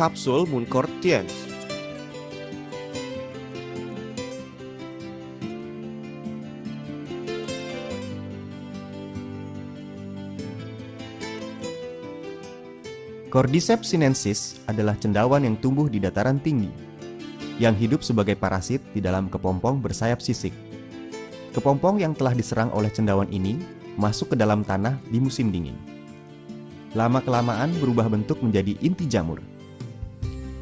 Kapsul Muncort Tien. Cordyceps sinensis adalah cendawan yang tumbuh di dataran tinggi, yang hidup sebagai parasit di dalam kepompong bersayap sisik. Kepompong yang telah diserang oleh cendawan ini masuk ke dalam tanah di musim dingin. Lama-kelamaan berubah bentuk menjadi inti jamur.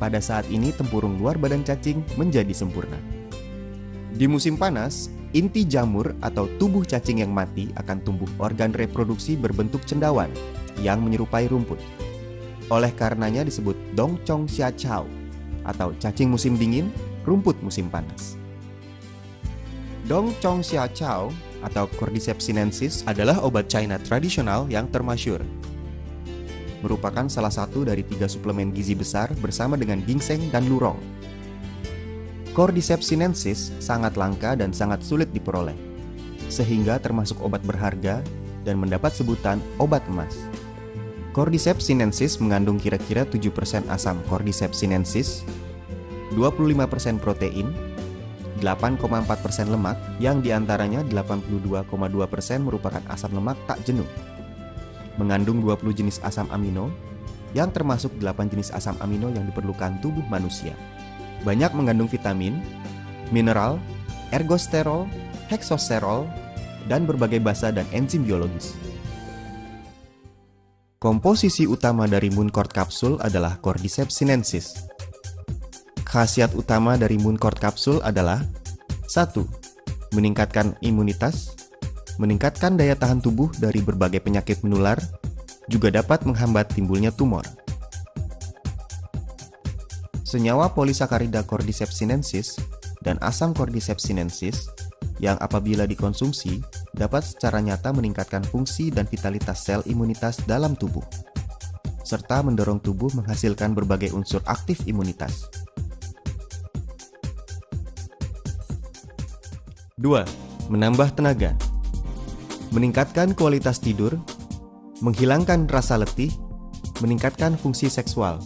Pada saat ini tempurung luar badan cacing menjadi sempurna. Di musim panas, inti jamur atau tubuh cacing yang mati akan tumbuh organ reproduksi berbentuk cendawan yang menyerupai rumput. Oleh karenanya disebut Dongchong Xia Chao atau cacing musim dingin, rumput musim panas. Dongchong Xia Chao atau Cordyceps sinensis adalah obat China tradisional yang termasyur. Merupakan salah satu dari 3 suplemen gizi besar bersama dengan ginseng dan lurong. Cordyceps sinensis sangat langka dan sangat sulit diperoleh, sehingga termasuk obat berharga dan mendapat sebutan obat emas. Cordyceps sinensis mengandung kira-kira 7% asam Cordyceps sinensis, 25% protein, 8,4% lemak, yang diantaranya 82,2% merupakan asam lemak tak jenuh. Mengandung 20 jenis asam amino, yang termasuk 8 jenis asam amino yang diperlukan tubuh manusia. Banyak mengandung vitamin, mineral, ergosterol, heksosterol, dan berbagai basa dan enzim biologis. Komposisi utama dari Muncort kapsul adalah Cordyceps sinensis. Khasiat utama dari Muncort kapsul adalah 1. Meningkatkan imunitas, meningkatkan daya tahan tubuh dari berbagai penyakit menular, juga dapat menghambat timbulnya tumor. Senyawa polisakarida Cordyceps sinensis dan asam Cordyceps sinensis yang apabila dikonsumsi dapat secara nyata meningkatkan fungsi dan vitalitas sel imunitas dalam tubuh, serta mendorong tubuh menghasilkan berbagai unsur aktif imunitas. 2. Menambah tenaga, meningkatkan kualitas tidur, menghilangkan rasa letih, meningkatkan fungsi seksual.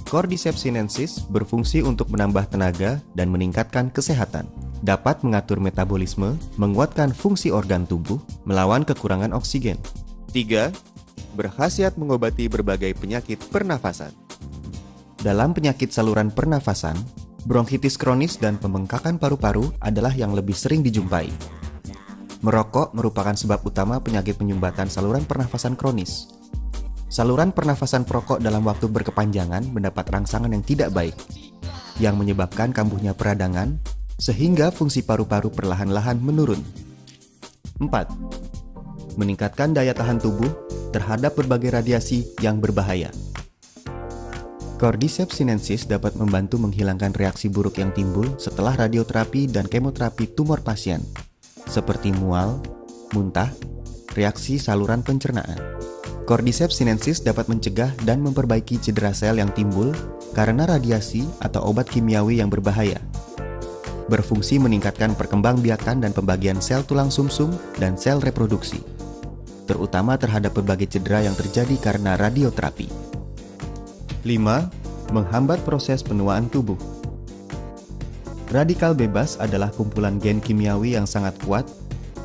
Cordyceps sinensis berfungsi untuk menambah tenaga dan meningkatkan kesehatan. Dapat mengatur metabolisme, menguatkan fungsi organ tubuh, melawan kekurangan oksigen. 3. Berkhasiat mengobati berbagai penyakit pernafasan. Dalam penyakit saluran pernafasan, bronkitis kronis dan pembengkakan paru-paru adalah yang lebih sering dijumpai. Merokok merupakan sebab utama penyakit penyumbatan saluran pernafasan kronis. Saluran pernafasan perokok dalam waktu berkepanjangan mendapat rangsangan yang tidak baik, yang menyebabkan kambuhnya peradangan, sehingga fungsi paru-paru perlahan-lahan menurun. 4. Meningkatkan daya tahan tubuh terhadap berbagai radiasi yang berbahaya. Cordyceps sinensis dapat membantu menghilangkan reaksi buruk yang timbul setelah radioterapi dan kemoterapi tumor pasien, seperti mual, muntah, reaksi saluran pencernaan. Cordyceps sinensis dapat mencegah dan memperbaiki cedera sel yang timbul karena radiasi atau obat kimiawi yang berbahaya. Berfungsi meningkatkan perkembangbiakan dan pembagian sel tulang sumsum dan sel reproduksi, terutama terhadap berbagai cedera yang terjadi karena radioterapi. 5. Menghambat proses penuaan tubuh. Radikal bebas adalah kumpulan gen kimiawi yang sangat kuat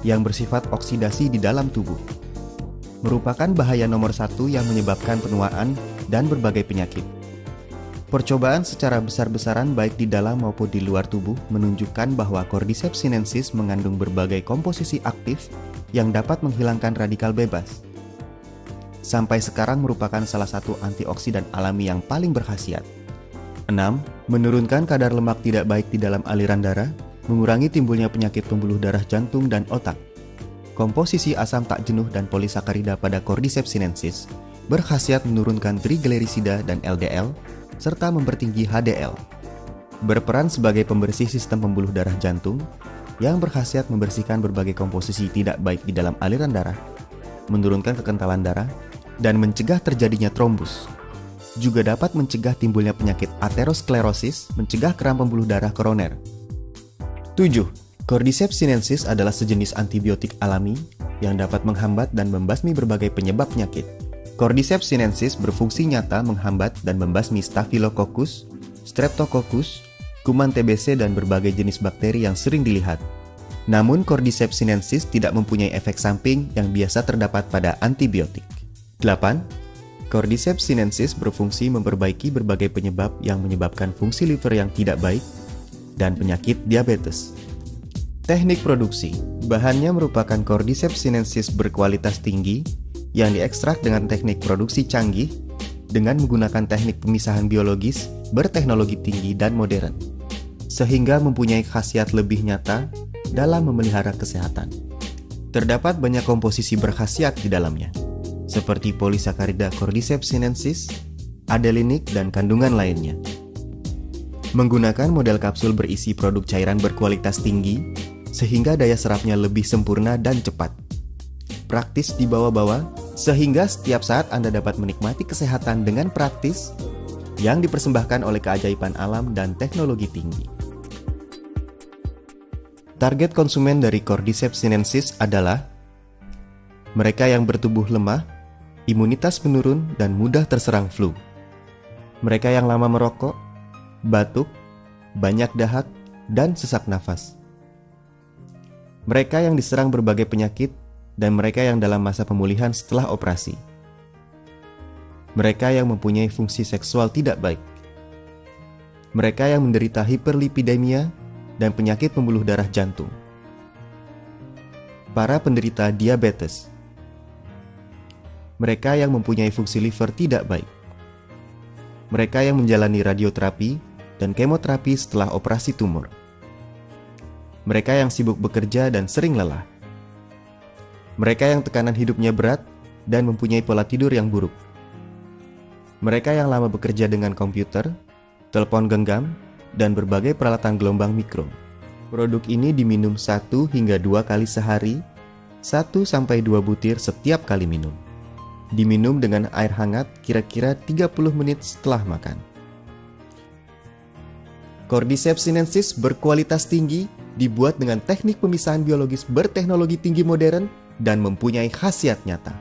yang bersifat oksidasi di dalam tubuh. Merupakan bahaya nomor 1 yang menyebabkan penuaan dan berbagai penyakit. Percobaan secara besar-besaran baik di dalam maupun di luar tubuh menunjukkan bahwa Cordyceps sinensis mengandung berbagai komposisi aktif yang dapat menghilangkan radikal bebas. Sampai sekarang merupakan salah satu antioksidan alami yang paling berkhasiat. 6. Menurunkan kadar lemak tidak baik di dalam aliran darah, mengurangi timbulnya penyakit pembuluh darah jantung dan otak. Komposisi asam tak jenuh dan polisakarida pada Cordyceps sinensis berkhasiat menurunkan triglycerida dan LDL, serta mempertinggi HDL. Berperan sebagai pembersih sistem pembuluh darah jantung yang berkhasiat membersihkan berbagai komposisi tidak baik di dalam aliran darah, menurunkan kekentalan darah, dan mencegah terjadinya trombus. Juga dapat mencegah timbulnya penyakit aterosklerosis, mencegah keram pembuluh darah koroner. 7. Cordyceps sinensis adalah sejenis antibiotik alami yang dapat menghambat dan membasmi berbagai penyebab penyakit. Cordyceps sinensis berfungsi nyata menghambat dan membasmi Staphylococcus, Streptococcus, kuman TBC dan berbagai jenis bakteri yang sering dilihat. Namun Cordyceps sinensis tidak mempunyai efek samping yang biasa terdapat pada antibiotik. 8. Cordyceps sinensis berfungsi memperbaiki berbagai penyebab yang menyebabkan fungsi liver yang tidak baik dan penyakit diabetes. Teknik produksi. Bahannya merupakan Cordyceps sinensis berkualitas tinggi yang diekstrak dengan teknik produksi canggih dengan menggunakan teknik pemisahan biologis berteknologi tinggi dan modern, sehingga mempunyai khasiat lebih nyata dalam memelihara kesehatan. Terdapat banyak komposisi berkhasiat di dalamnya, seperti polisakarida Cordyceps sinensis, adelinik, dan kandungan lainnya. Menggunakan model kapsul berisi produk cairan berkualitas tinggi, sehingga daya serapnya lebih sempurna dan cepat. Praktis dibawa-bawa, sehingga setiap saat Anda dapat menikmati kesehatan dengan praktis yang dipersembahkan oleh keajaiban alam dan teknologi tinggi. Target konsumen dari Cordyceps sinensis adalah mereka yang bertubuh lemah, imunitas menurun, dan mudah terserang flu. Mereka yang lama merokok, batuk, banyak dahak, dan sesak nafas. Mereka yang diserang berbagai penyakit, dan mereka yang dalam masa pemulihan setelah operasi. Mereka yang mempunyai fungsi seksual tidak baik. Mereka yang menderita hiperlipidemia dan penyakit pembuluh darah jantung. Para penderita diabetes. Mereka yang mempunyai fungsi liver tidak baik. Mereka yang menjalani radioterapi dan kemoterapi setelah operasi tumor. Mereka yang sibuk bekerja dan sering lelah. Mereka yang tekanan hidupnya berat dan mempunyai pola tidur yang buruk. Mereka yang lama bekerja dengan komputer, telepon genggam, dan berbagai peralatan gelombang mikro. Produk ini diminum 1 hingga 2 kali sehari, 1 sampai 2 butir setiap kali minum. Diminum dengan air hangat kira-kira 30 menit setelah makan. Cordyceps sinensis berkualitas tinggi, dibuat dengan teknik pemisahan biologis berteknologi tinggi modern, dan mempunyai khasiat nyata.